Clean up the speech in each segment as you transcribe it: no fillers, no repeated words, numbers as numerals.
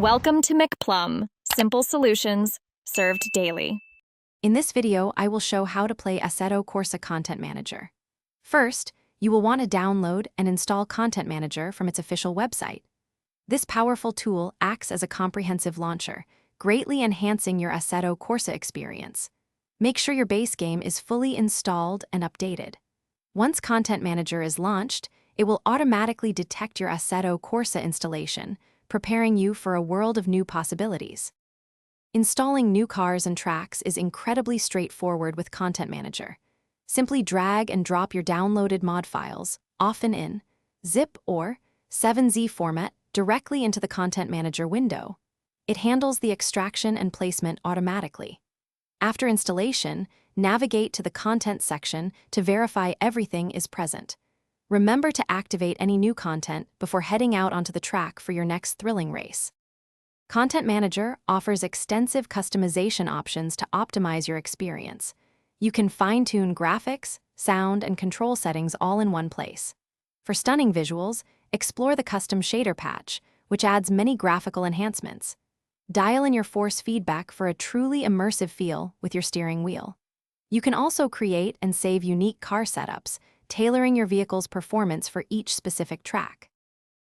Welcome to McPlum, simple solutions served daily. In this video, I will show how to play Assetto Corsa Content Manager. First, you will want to download and install Content Manager from its official website. This powerful tool acts as a comprehensive launcher, greatly enhancing your Assetto Corsa experience. Make sure your base game is fully installed and updated. Once Content Manager is launched, it will automatically detect your Assetto Corsa installation, preparing you for a world of new possibilities. Installing new cars and tracks is incredibly straightforward with Content Manager. Simply drag and drop your downloaded mod files, often in zip or 7Z format, directly into the Content Manager window. It handles the extraction and placement automatically. After installation, navigate to the Content section to verify everything is present. Remember to activate any new content before heading out onto the track for your next thrilling race. Content Manager offers extensive customization options to optimize your experience. You can fine-tune graphics, sound, and control settings all in one place. For stunning visuals, explore the custom shader patch, which adds many graphical enhancements. Dial in your force feedback for a truly immersive feel with your steering wheel. You can also create and save unique car setups, tailoring your vehicle's performance for each specific track.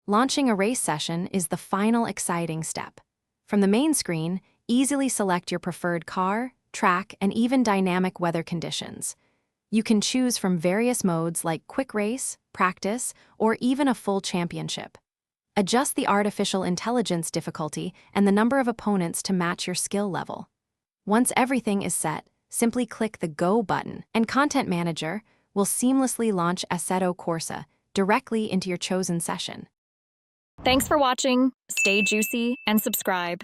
Launching a race session is the final exciting step. From the main screen, easily select your preferred car, track, and even dynamic weather conditions. You can choose from various modes like quick race, practice, or even a full championship. Adjust the artificial intelligence difficulty and the number of opponents to match your skill level. Once everything is set, simply click the Go button, and Content Manager will seamlessly launch Assetto Corsa directly into your chosen session. Thanks for watching, stay juicy, and subscribe.